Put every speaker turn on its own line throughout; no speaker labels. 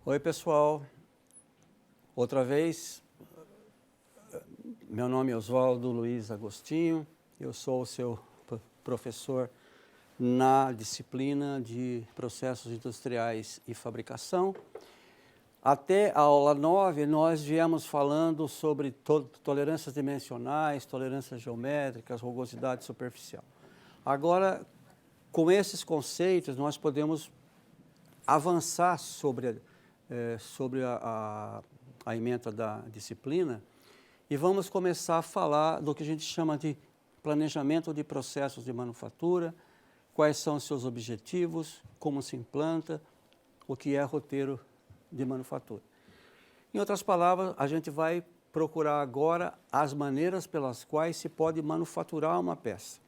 Oi, pessoal. Outra vez, meu nome é Oswaldo Luiz Agostinho, eu sou o seu professor na disciplina de Processos Industriais e Fabricação. Até a aula 9, nós viemos falando sobre tolerâncias dimensionais, tolerâncias geométricas, rugosidade superficial. Agora, com esses conceitos, nós podemos avançar sobre a ementa da disciplina e vamos começar a falar do que a gente chama de planejamento de processos de manufatura, quais são os seus objetivos, como se implanta, o que é roteiro de manufatura. Em outras palavras, a gente vai procurar agora as maneiras pelas quais se pode manufaturar uma peça.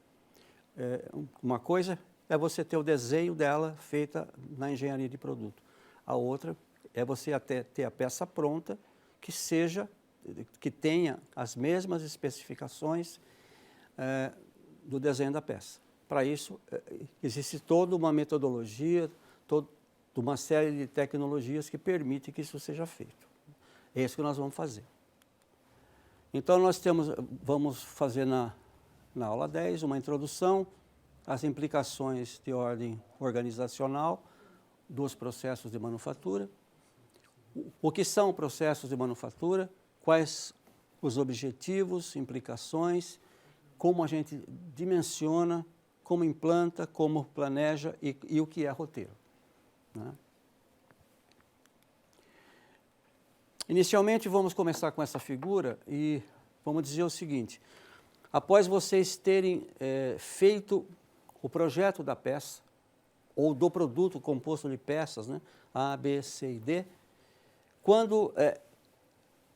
Uma coisa é você ter o desenho dela feita na engenharia de produto. A outra é você até ter a peça pronta que tenha as mesmas especificações do desenho da peça. Para isso, existe toda uma metodologia, toda uma série de tecnologias que permitem que isso seja feito. É isso que nós vamos fazer. Então, vamos fazer na aula 10 uma introdução às implicações de ordem organizacional dos processos de manufatura, o que são processos de manufatura, quais os objetivos, implicações, como a gente dimensiona, como implanta, como planeja e o que é roteiro. Né? Inicialmente, vamos começar com essa figura e vamos dizer o seguinte: após vocês terem feito o projeto da peça, ou do produto composto de peças, né, A, B, C e D, quando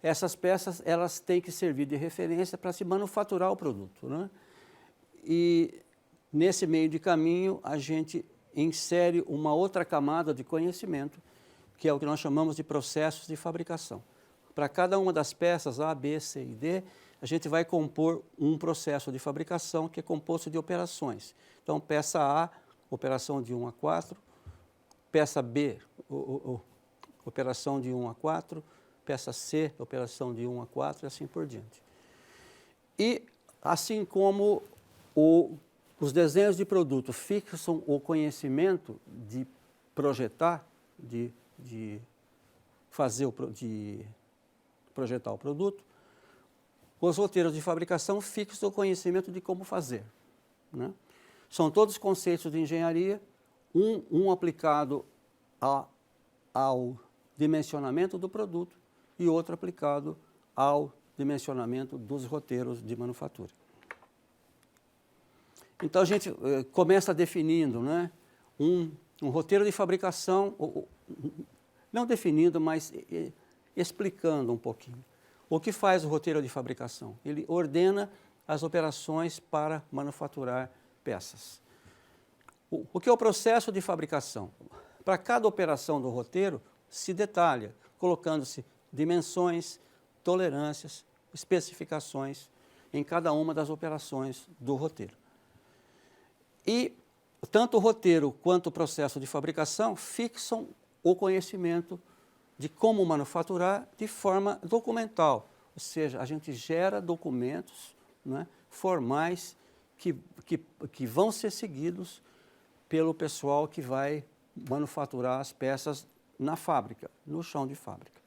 essas peças elas têm que servir de referência para se manufaturar o produto. Né? E nesse meio de caminho, a gente insere uma outra camada de conhecimento, que é o que nós chamamos de processos de fabricação. Para cada uma das peças, A, B, C e D, a gente vai compor um processo de fabricação que é composto de operações. Então, peça A, operação de 1 a 4, peça B, operação de 1 a 4, peça C, operação de 1 a 4 e assim por diante. E assim como os desenhos de produto fixam o conhecimento de projetar, de projetar o produto, os roteiros de fabricação fixam o conhecimento de como fazer. Né? São todos conceitos de engenharia, um aplicado ao dimensionamento do produto e outro aplicado ao dimensionamento dos roteiros de manufatura. Então, a gente começa definindo, né, um roteiro de fabricação, não definindo, mas explicando um pouquinho. O que faz o roteiro de fabricação? Ele ordena as operações para manufaturar peças. O que é o processo de fabricação? Para cada operação do roteiro, se detalha, colocando-se dimensões, tolerâncias, especificações em cada uma das operações do roteiro. E tanto o roteiro quanto o processo de fabricação fixam o conhecimento de como manufaturar de forma documental, ou seja, a gente gera documentos, né, formais que vão ser seguidos pelo pessoal que vai manufaturar as peças na fábrica, no chão de fábrica.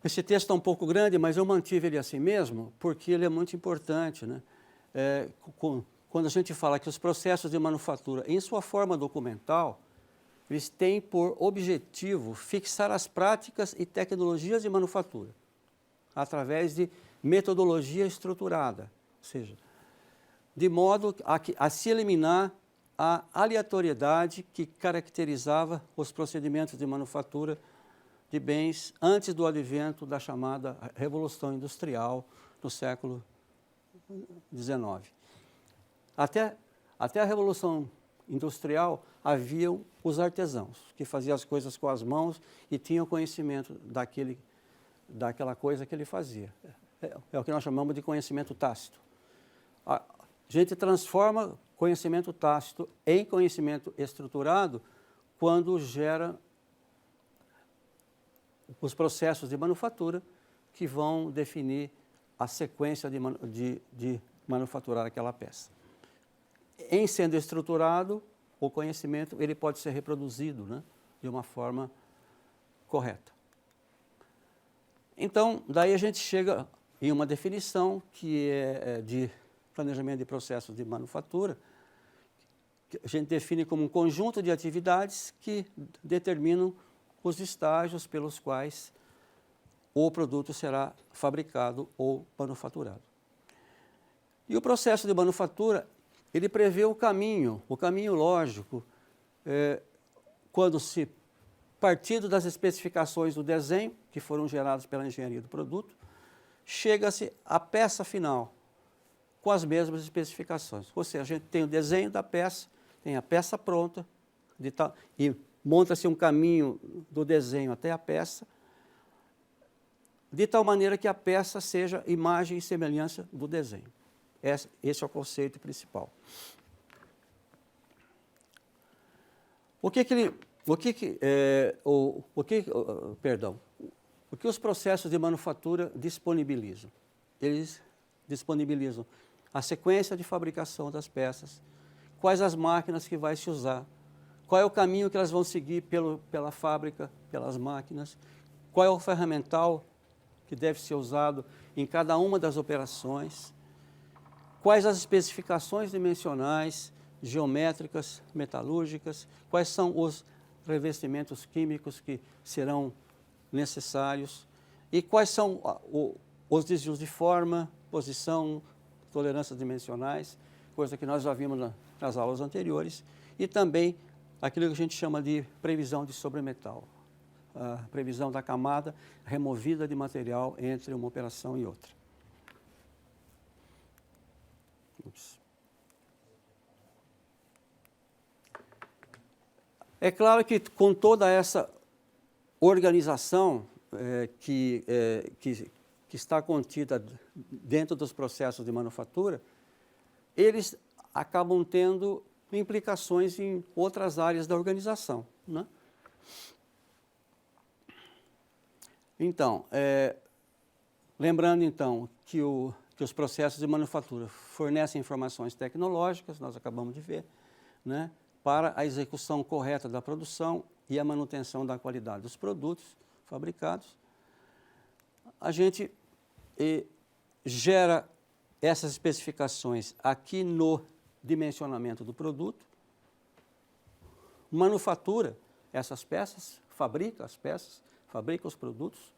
Esse texto é um pouco grande, mas eu mantive ele assim mesmo, porque ele é muito importante. Né? Quando a gente fala que os processos de manufatura, em sua forma documental, eles têm por objetivo fixar as práticas e tecnologias de manufatura, através de metodologia estruturada, ou seja, de modo a se eliminar a aleatoriedade que caracterizava os procedimentos de manufatura de bens antes do advento da chamada Revolução Industrial no século XIX. Até a Revolução Industrial haviam os artesãos, que faziam as coisas com as mãos e tinham conhecimento daquela coisa que ele fazia. É o que nós chamamos de conhecimento tácito. A gente transforma conhecimento tácito em conhecimento estruturado quando gera os processos de manufatura que vão definir a sequência de manufaturar aquela peça. Em sendo estruturado, o conhecimento ele pode ser reproduzido, né, de uma forma correta. Então, daí a gente chega em uma definição que é de planejamento de processos de manufatura, que a gente define como um conjunto de atividades que determinam os estágios pelos quais o produto será fabricado ou manufaturado. E o processo de manufatura, ele prevê o caminho lógico, quando se, partindo das especificações do desenho, que foram geradas pela engenharia do produto, chega-se à peça final, com as mesmas especificações. Ou seja, a gente tem o desenho da peça, tem a peça pronta, e monta-se um caminho do desenho até a peça, de tal maneira que a peça seja imagem e semelhança do desenho. Esse é o conceito principal. O que os processos de manufatura disponibilizam? Eles disponibilizam a sequência de fabricação das peças, quais as máquinas que vai se usar, qual é o caminho que elas vão seguir pela fábrica, pelas máquinas, qual é o ferramental que deve ser usado em cada uma das operações, quais as especificações dimensionais, geométricas, metalúrgicas, quais são os revestimentos químicos que serão necessários e quais são os desvios de forma, posição, tolerâncias dimensionais, coisa que nós já vimos nas aulas anteriores, e também aquilo que a gente chama de previsão de sobremetal, a previsão da camada removida de material entre uma operação e outra. É claro que com toda essa organização que está contida dentro dos processos de manufatura, eles acabam tendo implicações em outras áreas da organização, né? Então, lembrando então que os processos de manufatura fornecem informações tecnológicas, nós acabamos de ver, né, para a execução correta da produção e a manutenção da qualidade dos produtos fabricados. A gente gera essas especificações aqui no dimensionamento do produto, manufatura essas peças, fabrica as peças, fabrica os produtos,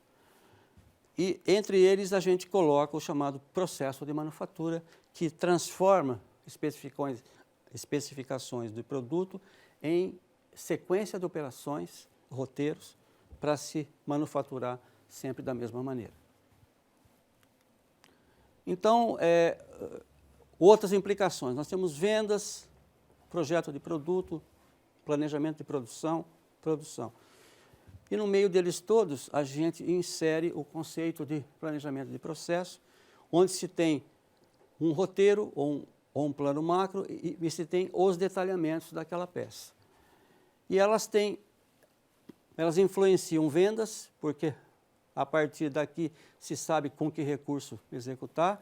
e entre eles a gente coloca o chamado processo de manufatura, que transforma especificações do produto em sequência de operações, roteiros, para se manufaturar sempre da mesma maneira. Então, outras implicações, nós temos vendas, projeto de produto, planejamento de produção. E no meio deles todos, a gente insere o conceito de planejamento de processo, onde se tem um roteiro ou um plano macro e se tem os detalhamentos daquela peça. E elas influenciam vendas, porque a partir daqui se sabe com que recurso executar.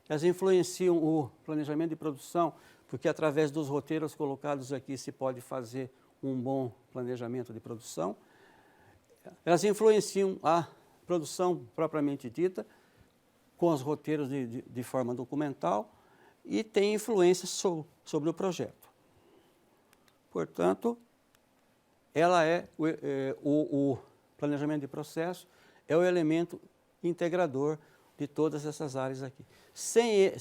Elas influenciam o planejamento de produção, porque através dos roteiros colocados aqui se pode fazer um bom planejamento de produção. Elas influenciam a produção propriamente dita, com os roteiros de forma documental, e tem influência sobre o projeto. Portanto, o planejamento de processo é o elemento integrador de todas essas áreas aqui. Sem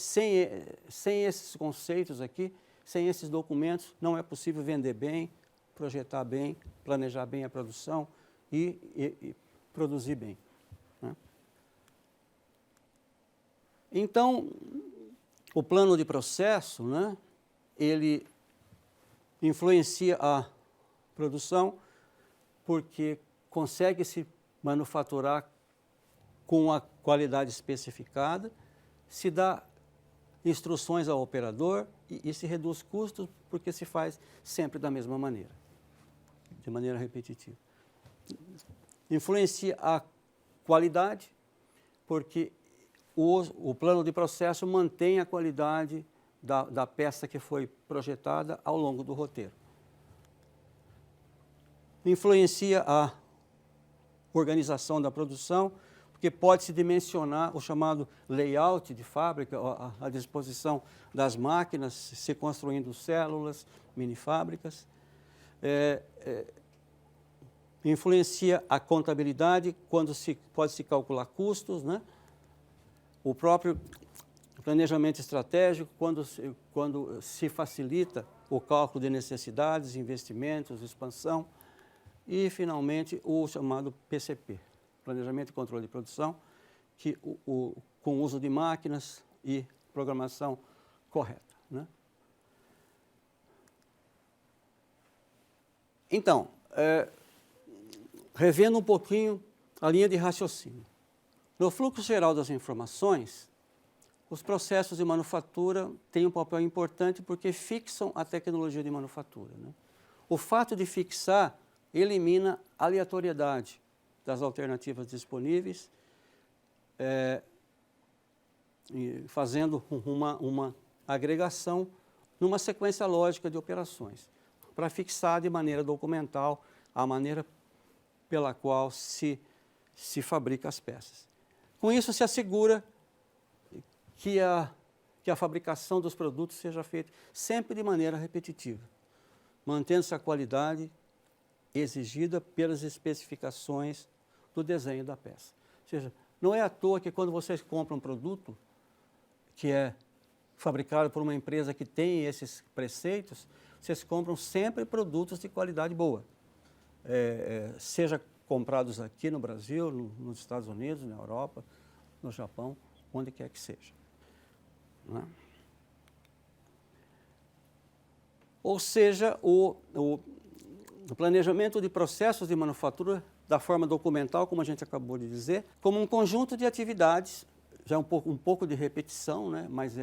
esses conceitos aqui, sem esses documentos, não é possível vender bem, projetar bem, planejar bem a produção e produzir bem, né? Então, o plano de processo, né, ele influencia a produção porque consegue se manufaturar com a qualidade especificada, se dá instruções ao operador e se reduz custos porque se faz sempre da mesma maneira, de maneira repetitiva. Influencia a qualidade, porque o plano de processo mantém a qualidade da peça que foi projetada ao longo do roteiro. Influencia a organização da produção, porque pode-se dimensionar o chamado layout de fábrica, a disposição das máquinas, se construindo células, mini-fábricas. Influencia a contabilidade, quando pode-se calcular custos, né? O próprio planejamento estratégico, quando se facilita o cálculo de necessidades, investimentos, expansão. E, finalmente, o chamado PCP, Planejamento e Controle de Produção, que com o uso de máquinas e programação correta, né? Então, revendo um pouquinho a linha de raciocínio. No fluxo geral das informações, os processos de manufatura têm um papel importante porque fixam a tecnologia de manufatura, né? O fato de fixar elimina a aleatoriedade das alternativas disponíveis, fazendo uma agregação numa sequência lógica de operações, para fixar de maneira documental a maneira pela qual se fabrica as peças. Com isso, se assegura que a fabricação dos produtos seja feita sempre de maneira repetitiva, mantendo-se a qualidade exigida pelas especificações do desenho da peça. Ou seja, não é à toa que quando vocês compram um produto que é fabricado por uma empresa que tem esses preceitos, vocês compram sempre produtos de qualidade boa. Seja comprados aqui no Brasil, nos Estados Unidos, na Europa, no Japão, onde quer que seja. Não é? Ou seja, o planejamento de processos de manufatura da forma documental, como a gente acabou de dizer, como um conjunto de atividades, já um pouco de repetição, né, mas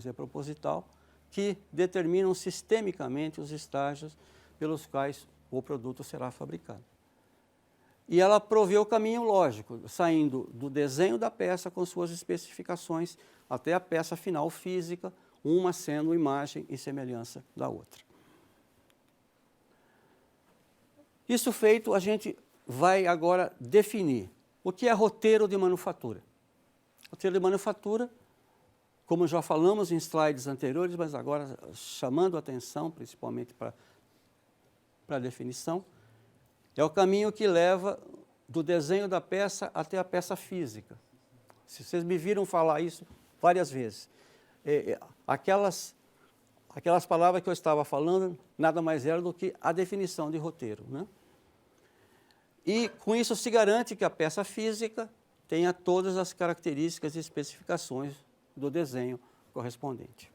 é proposital, que determinam sistemicamente os estágios pelos quais o produto será fabricado. E ela provê o caminho lógico, saindo do desenho da peça com suas especificações até a peça final física, uma sendo imagem e semelhança da outra. Isso feito, a gente vai agora definir o que é roteiro de manufatura. Roteiro de manufatura, como já falamos em slides anteriores, mas agora chamando a atenção principalmente para a definição, é o caminho que leva do desenho da peça até a peça física. Se vocês me viram falar isso várias vezes. Aquelas palavras que eu estava falando nada mais era do que a definição de roteiro, né? E com isso se garante que a peça física tenha todas as características e especificações do desenho correspondente.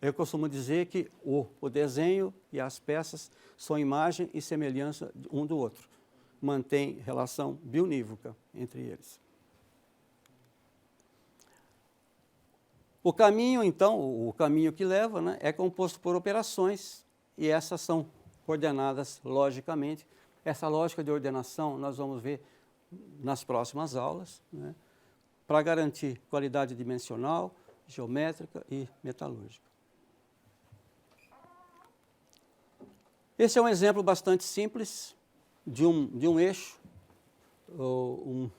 Eu costumo dizer que o desenho e as peças são imagem e semelhança um do outro. Mantém relação bionívoca entre eles. O caminho, então, o caminho que leva, né, é composto por operações e essas são ordenadas logicamente. Essa lógica de ordenação nós vamos ver nas próximas aulas, né, para garantir qualidade dimensional, geométrica e metalúrgica. Esse é um exemplo bastante simples de um eixo, um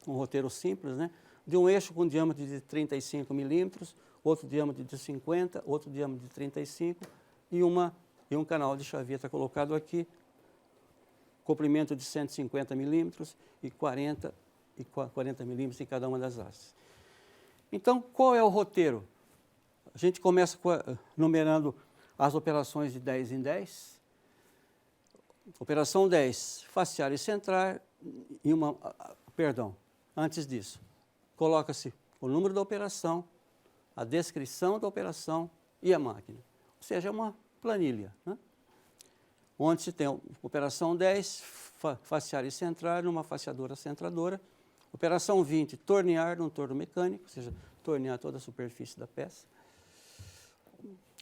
roteiro simples, né? De um eixo com diâmetro de 35 milímetros, outro diâmetro de 50, outro diâmetro de 35 e um canal de chaveta colocado aqui, comprimento de 150 milímetros e 40 milímetros em cada uma das hastes. Então, qual é o roteiro? A gente começa numerando as operações de 10 em 10. Operação 10, facear e centrar, antes disso, coloca-se o número da operação, a descrição da operação e a máquina. Ou seja, é uma planilha, né? Onde se tem operação 10, facear e centrar numa faceadora centradora, operação 20, tornear num torno mecânico, ou seja, tornear toda a superfície da peça.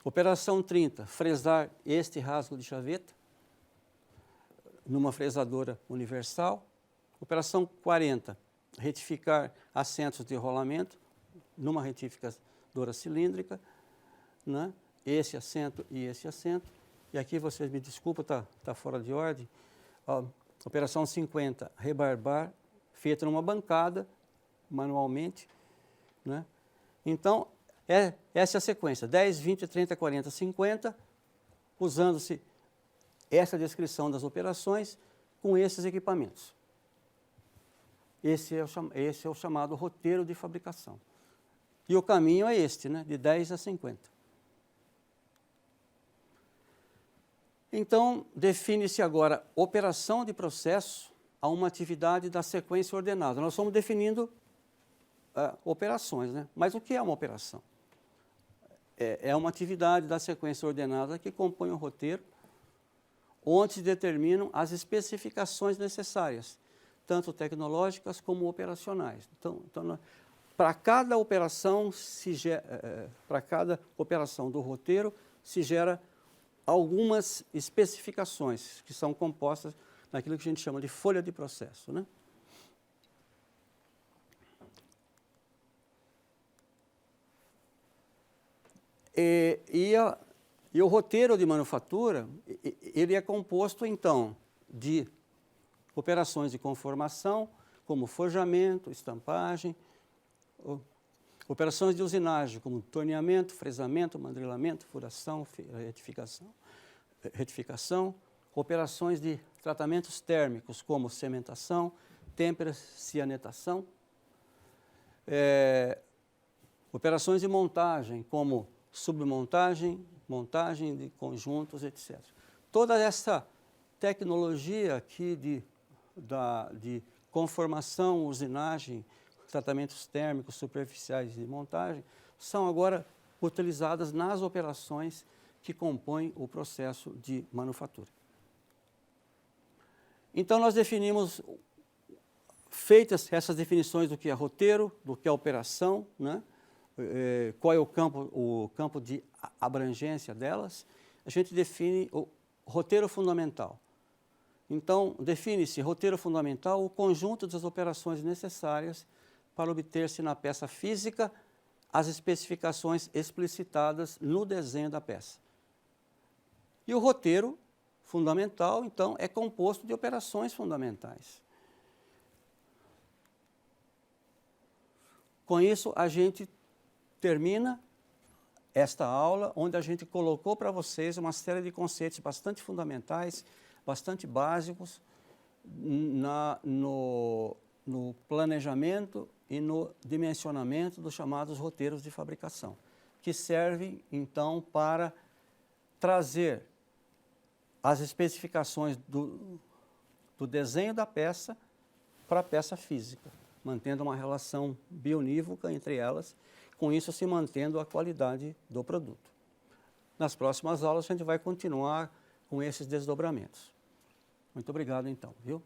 Operação 30, fresar este rasgo de chaveta numa fresadora universal. Operação 40, retificar assentos de rolamento numa retificadora cilíndrica, né? Esse assento e esse assento. E aqui vocês me desculpam, tá fora de ordem. Ó, operação 50, rebarbar, feita numa bancada, manualmente, né? Então, essa é a sequência, 10, 20, 30, 40, 50, usando-se essa descrição das operações com esses equipamentos. Esse é o chamado roteiro de fabricação. E o caminho é este, né, de 10 a 50. Então, define-se agora operação de processo a uma atividade da sequência ordenada. Nós estamos definindo operações, né? Mas o que é uma operação? É uma atividade da sequência ordenada que compõe o roteiro, onde se determinam as especificações necessárias, tanto tecnológicas como operacionais. Então para cada operação do roteiro se gera algumas especificações que são compostas naquilo que a gente chama de folha de processo, né? E o roteiro de manufatura, ele é composto, então, de operações de conformação, como forjamento, estampagem, operações de usinagem, como torneamento, fresamento, mandrilamento, furação, retificação, operações de tratamentos térmicos, como cementação, têmperas, cianetação, operações de montagem, como submontagem, montagem de conjuntos, etc. Toda essa tecnologia aqui de conformação, usinagem, tratamentos térmicos, superficiais e montagem, são agora utilizadas nas operações que compõem o processo de manufatura. Então, nós definimos, feitas essas definições do que é roteiro, do que é operação, né? Qual é o campo de abrangência delas, a gente define o roteiro fundamental. Então, define-se roteiro fundamental o conjunto das operações necessárias para obter-se na peça física as especificações explicitadas no desenho da peça. E o roteiro fundamental, então, é composto de operações fundamentais. Com isso, a gente termina esta aula, onde a gente colocou para vocês uma série de conceitos bastante fundamentais, bastante básicos, no planejamento e no dimensionamento dos chamados roteiros de fabricação, que servem, então, para trazer as especificações do desenho da peça para a peça física, mantendo uma relação bionívoca entre elas, com isso se mantendo a qualidade do produto. Nas próximas aulas a gente vai continuar com esses desdobramentos. Muito obrigado então, viu?